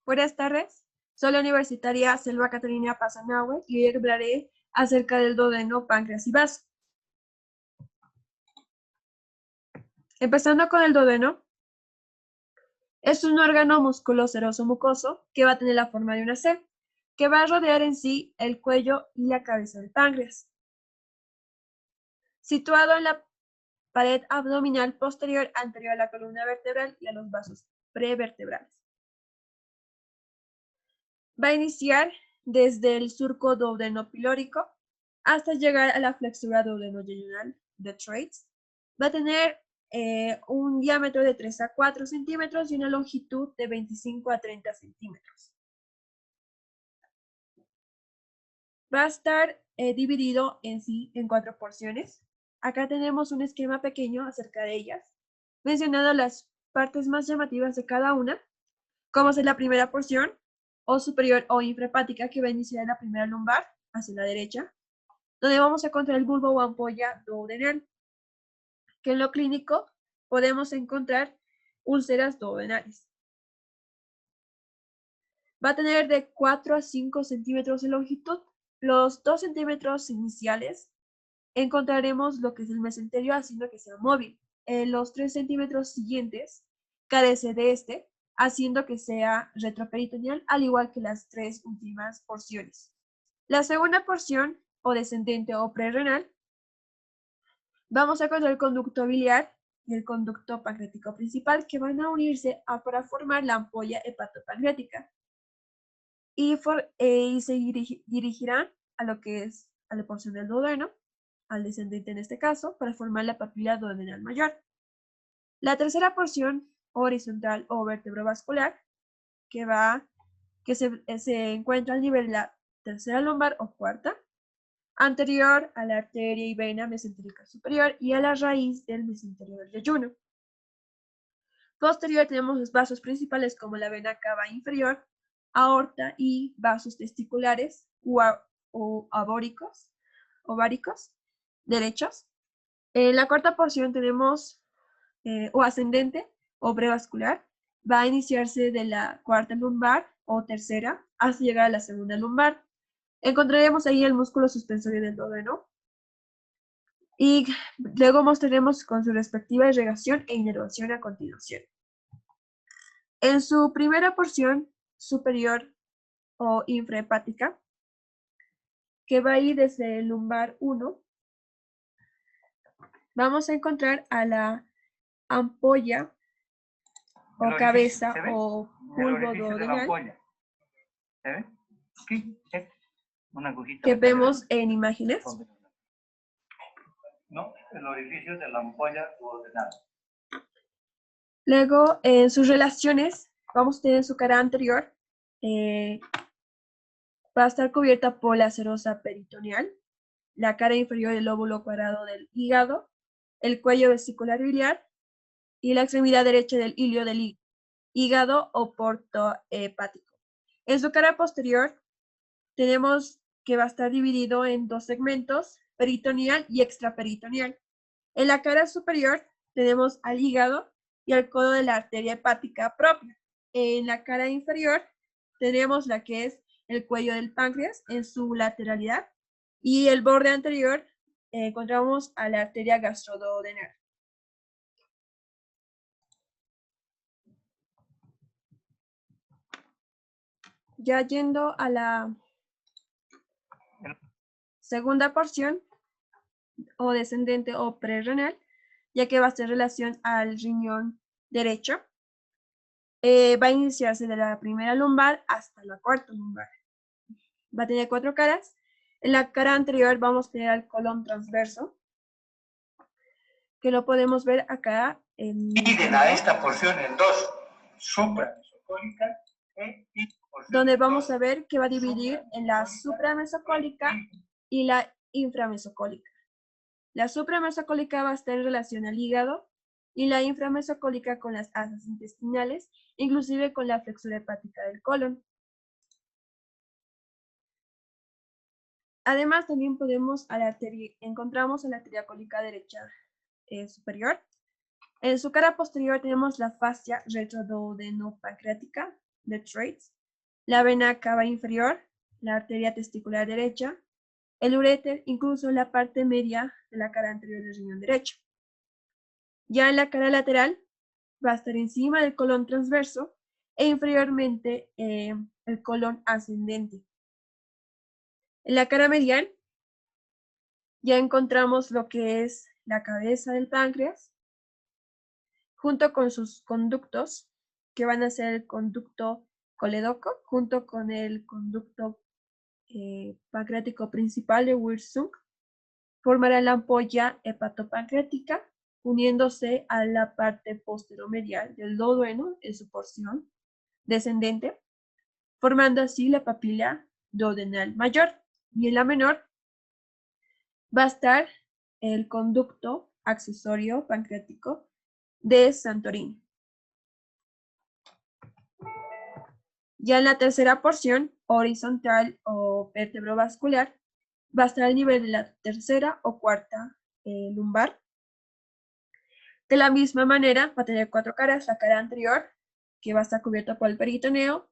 Buenas tardes, soy la universitaria Selva Catalina Pazanahue y hoy hablaré acerca del duodeno, páncreas y vaso. Empezando con el duodeno, es un órgano musculoseroso mucoso que va a tener la forma de una C, que va a rodear en sí el cuello y la cabeza del páncreas. Situado en la pared abdominal posterior anterior a la columna vertebral y a los vasos prevertebrales. Va a iniciar desde el surco duodenopilórico hasta llegar a la flexura duodenojejunal de Treitz. Va a tener un diámetro de 3 a 4 centímetros y una longitud de 25 a 30 centímetros. Va a estar dividido en sí en 4 porciones. Acá tenemos un esquema pequeño acerca de ellas, mencionando las partes más llamativas de cada una, como es la primera porción, o superior o infrahepática, que va a iniciar en la primera lumbar, hacia la derecha, donde vamos a encontrar el bulbo o ampolla duodenal, que en lo clínico podemos encontrar úlceras duodenales. Va a tener de 4 a 5 centímetros de longitud. Los 2 centímetros iniciales encontraremos lo que es el mesenterio, haciendo que sea móvil. Los 3 centímetros siguientes carece de este, haciendo que sea retroperitoneal, al igual que las 3 últimas porciones. La segunda porción, o descendente o prerrenal, vamos a encontrar el conducto biliar y el conducto pancreático principal, que van a unirse para formar la ampolla hepatopancreática y se dirigirán a lo que es a la porción del duodeno, al descendente en este caso, para formar la papila duodenal mayor. La tercera porción horizontal o vertebrovascular, que se encuentra al nivel de la tercera lumbar o cuarta, anterior a la arteria y vena mesentérica superior y a la raíz del mesenterio del yeyuno. Posterior tenemos los vasos principales como la vena cava inferior, aorta y vasos testiculares o ováricos derechos. En la cuarta porción tenemos o ascendente o prevascular. Va a iniciarse de la cuarta lumbar o tercera hasta llegar a la segunda lumbar. Encontraremos ahí el músculo suspensorio del duodeno. Y luego mostraremos con su respectiva irrigación e inervación a continuación. En su primera porción superior o infrahepática, que va a ir desde el lumbar 1, vamos a encontrar a la ampolla o cabeza o bulbo duodenal, que vemos en imágenes. No, el orificio de la ampolla duodenal. Luego, en sus relaciones, vamos a tener su cara anterior, va a estar cubierta por la serosa peritoneal, la cara inferior del lóbulo cuadrado del hígado, el cuello vesicular biliar y la extremidad derecha del hilio del hígado o porto hepático. En su cara posterior tenemos que va a estar dividido en 2 segmentos, peritoneal y extraperitoneal. En la cara superior tenemos al hígado y al codo de la arteria hepática propia. En la cara inferior tenemos la que es el cuello del páncreas en su lateralidad y el borde anterior encontramos a la arteria gastroduodenal. Ya yendo a la segunda porción, o descendente o prerrenal, ya que va a hacer relación al riñón derecho, va a iniciarse de la primera lumbar hasta la cuarta lumbar. Va a tener 4 caras. En la cara anterior vamos a tener al colon transverso, que lo podemos ver acá. Dividen a esta porción en 2, supramesocólica donde vamos a ver que va a dividir en la supramesocólica y la inframesocólica. La supramesocólica va a estar en relación al hígado y la inframesocólica con las asas intestinales, inclusive con la flexura hepática del colon. Además, también encontramos a la arteria cólica derecha superior. En su cara posterior tenemos la fascia retroduodenopancreática, Detroit, la vena cava inferior, la arteria testicular derecha, el uréter, incluso la parte media de la cara anterior del riñón derecho. Ya en la cara lateral va a estar encima del colon transverso e inferiormente el colon ascendente. En la cara medial ya encontramos lo que es la cabeza del páncreas, junto con sus conductos, que van a ser el conducto coledoco, junto con el conducto pancreático principal de Wirsung, formará la ampolla hepatopancreática, uniéndose a la parte posteromedial del duodeno en su porción descendente, formando así la papila duodenal mayor. Y en la menor va a estar el conducto accesorio pancreático de Santorini. Ya en la tercera porción, horizontal o vertebrovascular, va a estar al nivel de la tercera o cuarta lumbar. De la misma manera, va a tener 4 caras: la cara anterior, que va a estar cubierta por el peritoneo,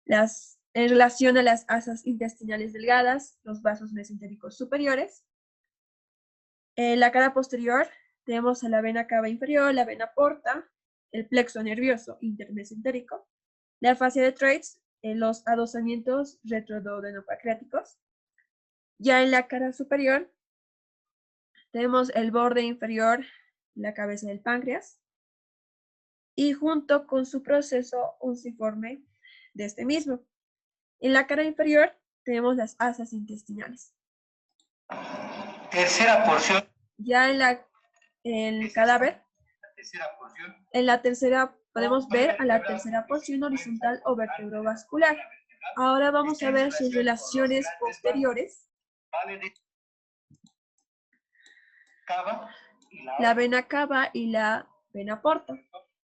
en relación a las asas intestinales delgadas, los vasos mesentéricos superiores. En la cara posterior tenemos a la vena cava inferior, la vena porta, el plexo nervioso intermesentérico, la fascia de Treitz, los adosamientos retroduodenopancreáticos. Ya en la cara superior tenemos el borde inferior, la cabeza del páncreas, y junto con su proceso unciforme de este mismo. En la cara inferior tenemos las asas intestinales. Tercera porción. Ya en el cadáver, en la tercera podemos ver a la tercera porción horizontal o vertebrovascular. Ahora vamos a ver sus relaciones posteriores. La vena cava y la vena porta.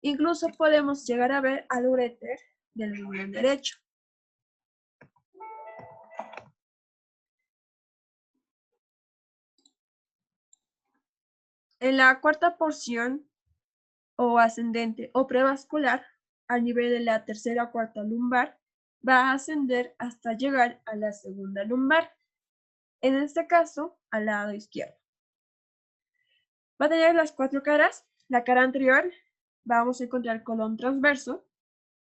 Incluso podemos llegar a ver al uréter del riñón derecho. En la cuarta porción o ascendente o prevascular, al nivel de la tercera o cuarta lumbar, va a ascender hasta llegar a la segunda lumbar, en este caso al lado izquierdo. Va a tener las 4 caras. La cara anterior vamos a encontrar el colon transverso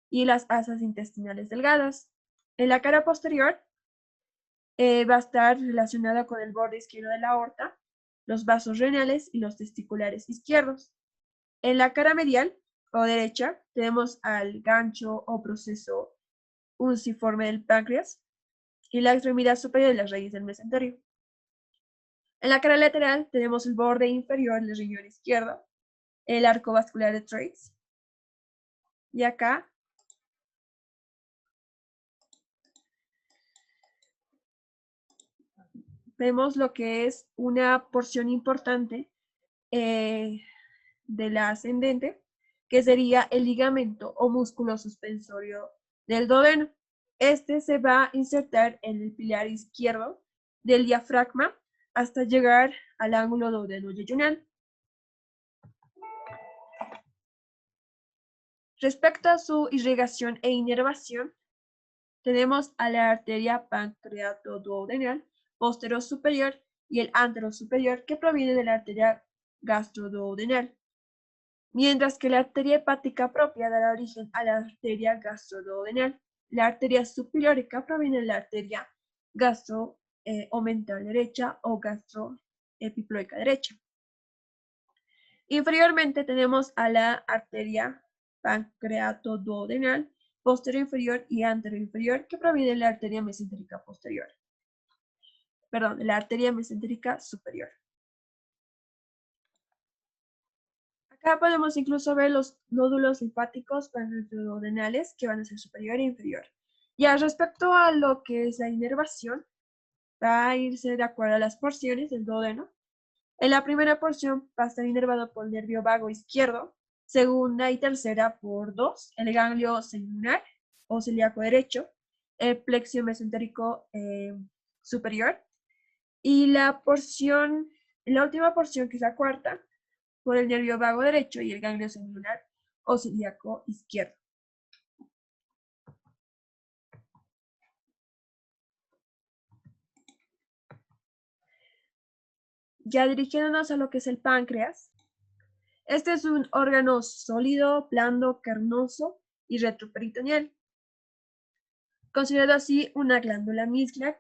y las asas intestinales delgadas. En la cara posterior va a estar relacionada con el borde izquierdo de la aorta, los vasos renales y los testiculares izquierdos. En la cara medial o derecha tenemos al gancho o proceso unciforme del páncreas y la extremidad superior de las raíces del mesenterio. En la cara lateral tenemos el borde inferior del riñón izquierdo, el arco vascular de Treitz, y acá vemos lo que es una porción importante de la ascendente, que sería el ligamento o músculo suspensorio del duodeno. Este se va a insertar en el pilar izquierdo del diafragma hasta llegar al ángulo duodeno-yeyunal. Respecto a su irrigación e inervación, tenemos a la arteria pancreatoduodenal posterior superior y el antero superior, que proviene de la arteria gastroduodenal, mientras que la arteria hepática propia dará origen a la arteria gastroduodenal. La arteria superiórica proviene de la arteria gastro-omental derecha o gastroepiploica derecha. Inferiormente tenemos a la arteria pancreatoduodenal posterior inferior y antero inferior, que proviene de la arteria mesentérica posterior. Perdón, la arteria mesentérica superior. Acá podemos incluso ver los nódulos linfáticos pancreatoduodenales, que van a ser superior e inferior. Ya respecto a lo que es la inervación, va a irse de acuerdo a las porciones del duodeno. En la primera porción va a estar inervado por el nervio vago izquierdo, segunda y tercera por 2, el ganglio celular o celíaco derecho, el plexo mesentérico superior, y la última porción, que es la cuarta, por el nervio vago derecho y el ganglio celular o celíaco izquierdo. Ya dirigiéndonos a lo que es el páncreas, este es un órgano sólido, blando, carnoso y retroperitoneal, considerado así una glándula mixta,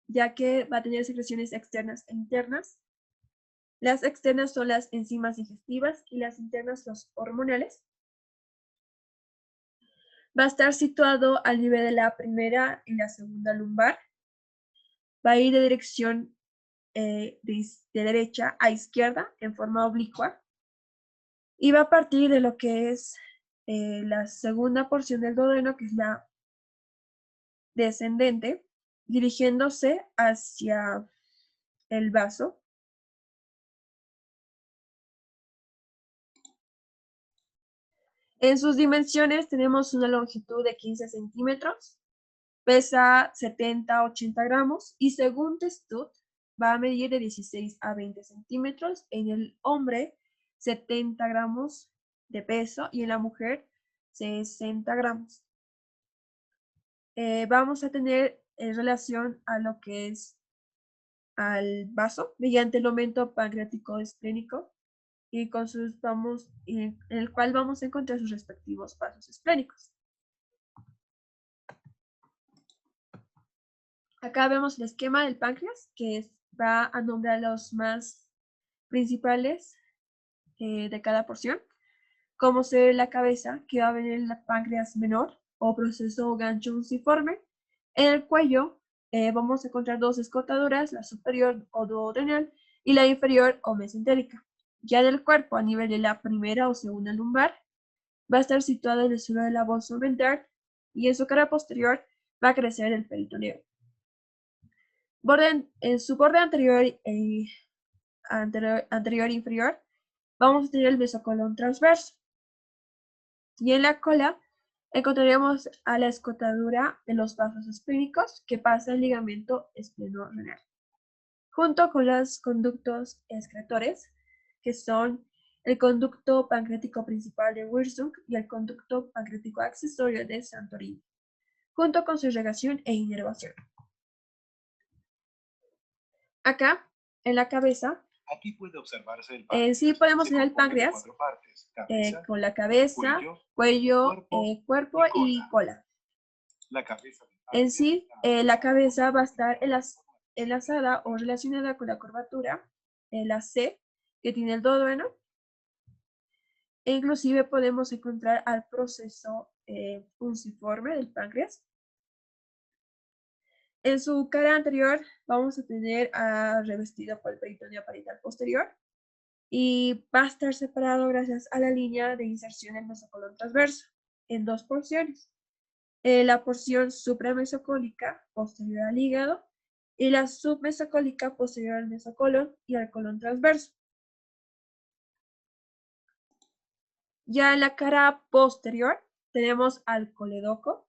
ya que va a tener secreciones externas e internas. Las externas son las enzimas digestivas y las internas los hormonales. Va a estar situado al nivel de la primera y la segunda lumbar. Va a ir de dirección de derecha a izquierda en forma oblicua y va a partir de lo que es la segunda porción del duodeno, que es la descendente, dirigiéndose hacia el vaso. En sus dimensiones tenemos una longitud de 15 centímetros, pesa 70-80 gramos y según Testuth va a medir de 16 a 20 centímetros. En el hombre 70 gramos de peso y en la mujer 60 gramos. Vamos a tener en relación a lo que es al vaso mediante el aumento pancreático esplénico y en el cual vamos a encontrar sus respectivos vasos esplénicos. Acá vemos el esquema del páncreas, que va a nombrar los más principales de cada porción, como ser la cabeza, que va a venir el páncreas menor o proceso gancho unciforme. En el cuello vamos a encontrar dos escotaduras, la superior o duodenal y la inferior o mesentérica. Ya del cuerpo, a nivel de la primera o segunda lumbar, va a estar situada en el suelo de la bolsa ventral y en su cara posterior va a crecer el peritoneo. En su borde anterior e inferior vamos a tener el mesocolon transverso. Y en la cola encontraremos a la escotadura de los vasos esplénicos que pasa el ligamento esplenorenal, junto con los conductos excretores, que son el conducto pancreático principal de Wirsung y el conducto pancreático accesorio de Santorini, junto con su irrigación e inervación. Acá, en la cabeza, aquí puede observarse el páncreas. Sí podemos ver el páncreas con la cabeza, cuello, cuerpo y cola. La cabeza en sí, la cabeza va a estar enlazada o relacionada con la curvatura, la C, que tiene el duodeno, e inclusive podemos encontrar al proceso unciforme del páncreas. En su cara anterior vamos a tener revestido por el peritoneo parietal posterior y va a estar separado gracias a la línea de inserción del mesocolon transverso en dos porciones. La porción supramesocólica posterior al hígado y la submesocólica posterior al mesocolon y al colon transverso. Ya en la cara posterior tenemos al coledoco,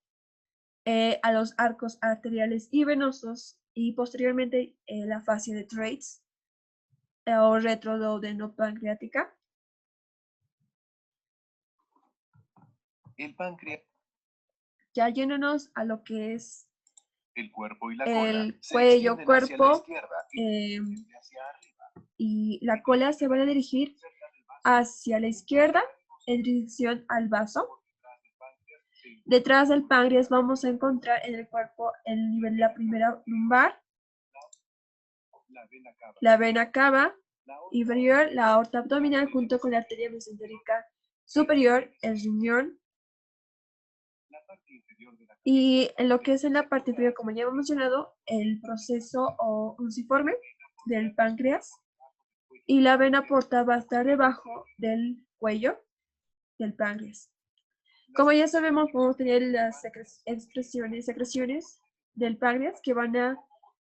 a los arcos arteriales y venosos y posteriormente la fascia de Treitz o retroduodenopancreática. El páncreas. Ya yéndonos a lo que es el cuerpo y la el cola cuello, cuerpo hacia y la cola se van a dirigir hacia la izquierda en dirección al vaso. Detrás del páncreas vamos a encontrar en el cuerpo el nivel de la primera lumbar, la vena cava inferior, la aorta abdominal junto con la arteria mesentérica superior, el riñón. Y en lo que es en la parte inferior, como ya hemos mencionado, el proceso o unciforme del páncreas. Y la vena porta va a estar debajo del cuello del páncreas. Como ya sabemos, podemos tener las secreciones del páncreas que van a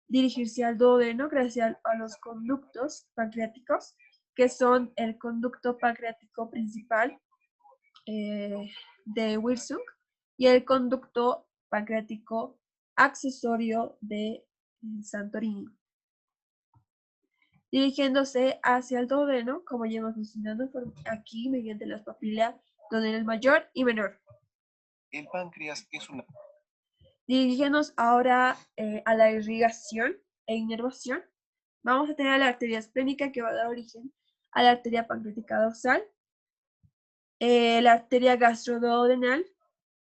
dirigirse al duodeno gracias a los conductos pancreáticos, que son el conducto pancreático principal de Wirsung y el conducto pancreático accesorio de Santorini, dirigiéndose hacia el duodeno, como ya hemos mencionado aquí, mediante las papilas duodenal mayor y menor. El páncreas es una... Dirigiéndonos ahora a la irrigación e inervación. Vamos a tener la arteria esplénica que va a dar origen a la arteria pancreática dorsal, la arteria gastroduodenal,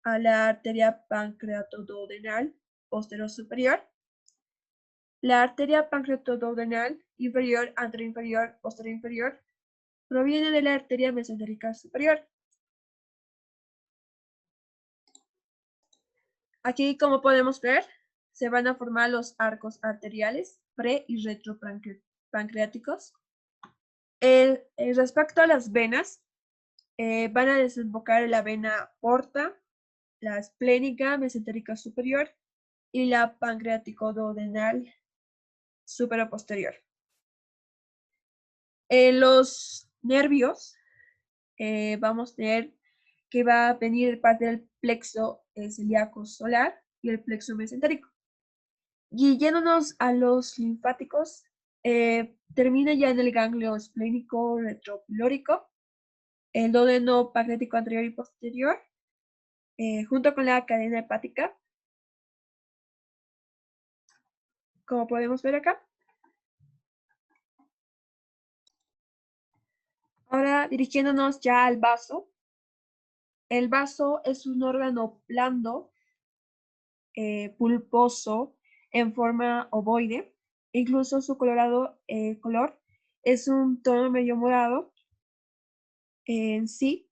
a la arteria pancreatoduodenal posterior superior, la arteria pancreatoduodenal inferior, anteroinferior, posterior inferior, proviene de la arteria mesentérica superior. Aquí, como podemos ver, se van a formar los arcos arteriales pre- y retropancreáticos. Respecto a las venas, van a desembocar en la vena porta, la esplénica mesentérica superior y la pancreático-duodenal superior posterior. En los nervios vamos a tener que va a venir parte del plexo celíaco solar y el plexo mesentérico. Y yéndonos a los linfáticos, termina ya en el ganglio esplénico retropilórico, el duodeno pancreático anterior y posterior, junto con la cadena hepática, como podemos ver acá. Ahora dirigiéndonos ya al vaso. El vaso es un órgano blando, pulposo, en forma ovoide. Incluso su color es un tono medio morado en sí.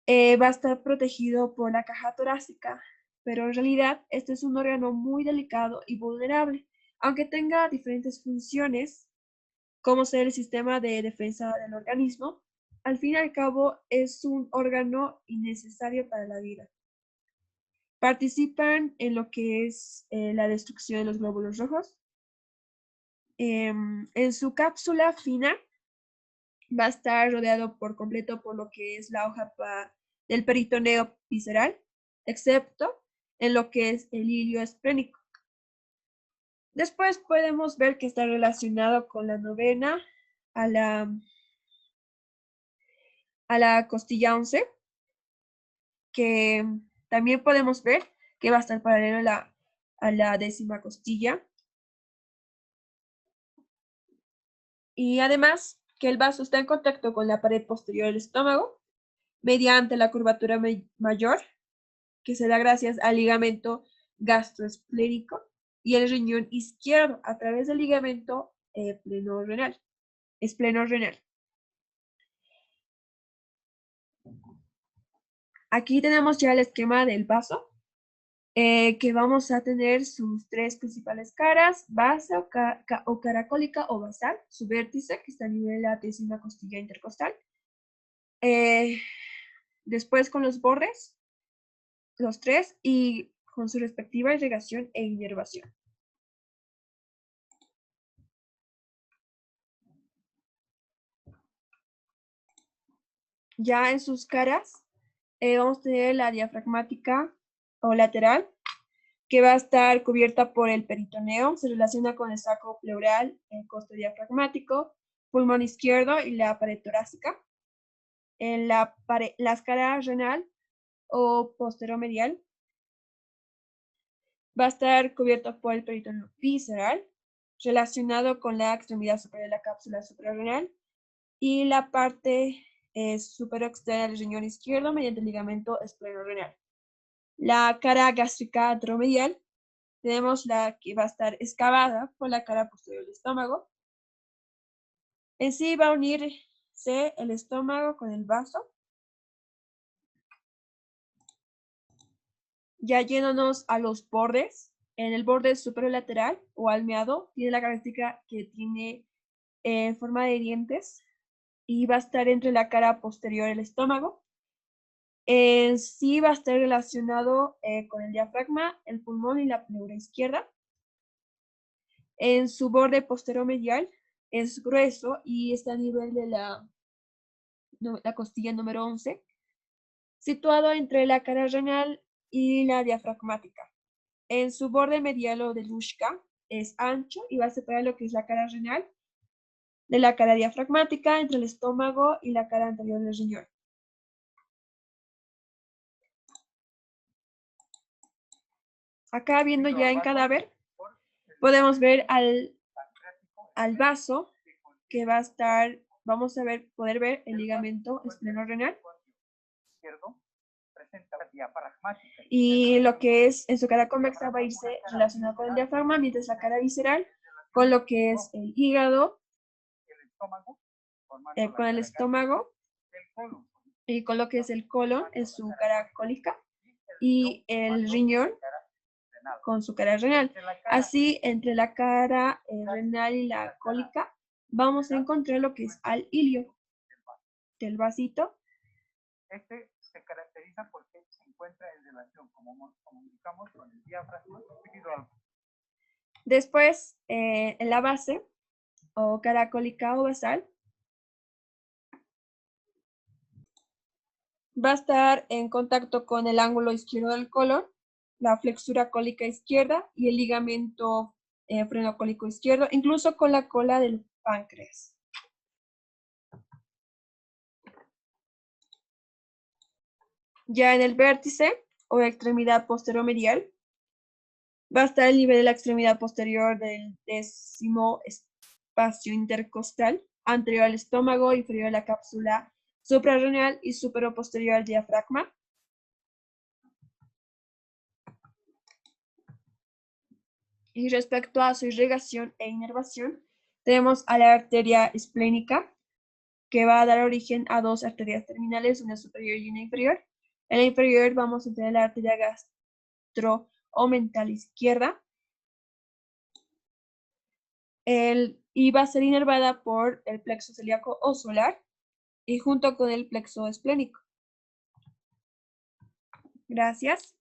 Va a estar protegido por la caja torácica, pero en realidad este es un órgano muy delicado y vulnerable, aunque tenga diferentes funciones, como ser el sistema de defensa del organismo. Al fin y al cabo es un órgano innecesario para la vida. Participan en lo que es la destrucción de los glóbulos rojos. En su cápsula fina va a estar rodeado por completo por lo que es la hoja del peritoneo visceral, excepto en lo que es el hilio esplénico. Después podemos ver que está relacionado con la novena a la costilla 11, que también podemos ver que va a estar paralelo a la décima costilla. Y además que el vaso está en contacto con la pared posterior del estómago mediante la curvatura mayor, que se da gracias al ligamento gastroesplénico, y el riñón izquierdo a través del ligamento esplenorrenal. Aquí tenemos ya el esquema del vaso, que vamos a tener sus tres principales caras: base o caracólica o basal, su vértice que está a nivel de la décima costilla intercostal. Después con los bordes, los tres, y con su respectiva irrigación e inervación. Ya en sus caras vamos a tener la diafragmática o lateral, que va a estar cubierta por el peritoneo. Se relaciona con el saco pleural, el costo diafragmático, pulmón izquierdo y la pared torácica. En la escala renal o posteromedial va a estar cubierto por el peritoneo visceral, relacionado con la extremidad superior de la cápsula suprarrenal y la parte superior externa del riñón izquierdo mediante el ligamento esplenorenal. La cara gástrica anteromedial tenemos la que va a estar excavada por la cara posterior del estómago. En sí va a unirse el estómago con el vaso. Ya yéndonos a los bordes, en el borde superior lateral o almeado tiene la característica que tiene forma de dientes y va a estar entre la cara posterior del estómago. En sí va a estar relacionado con el diafragma, el pulmón y la pleura izquierda. En su borde posteromedial es grueso y está a nivel de la costilla número 11, situado entre la cara renal y la diafragmática. En su borde medial o de Luschka es ancho y va a separar lo que es la cara renal de la cara diafragmática entre el estómago y la cara anterior del riñón. Acá viendo ya en cadáver, podemos ver al al vaso, que va a estar, vamos a poder ver el ligamento esplenorenal. Y lo que es en su cara convexa va a irse relacionado con el diafragma, mientras la cara visceral con lo que es el hígado, con el estómago y con lo que es el colon en su cara cólica y el riñón con su cara renal. Así, entre la cara renal y la cólica, vamos a encontrar lo que es al ilio del vasito. Este se caracteriza porque se encuentra en relación, como indicamos, con el diafragma individual. Después, en la base, o cara cólica o basal, va a estar en contacto con el ángulo izquierdo del colon, la flexura cólica izquierda y el ligamento frenocólico izquierdo, incluso con la cola del páncreas. Ya en el vértice o extremidad posteromedial va a estar el nivel de la extremidad posterior del 10º espacio intercostal, anterior al estómago, inferior a la cápsula suprarrenal y superoposterior al diafragma. Y respecto a su irrigación e inervación, tenemos a la arteria esplénica, que va a dar origen a dos arterias terminales, una superior y una inferior. En la inferior vamos a tener la arteria gastroomental izquierda, y va a ser inervada por el plexo celíaco o solar y junto con el plexo esplénico. Gracias.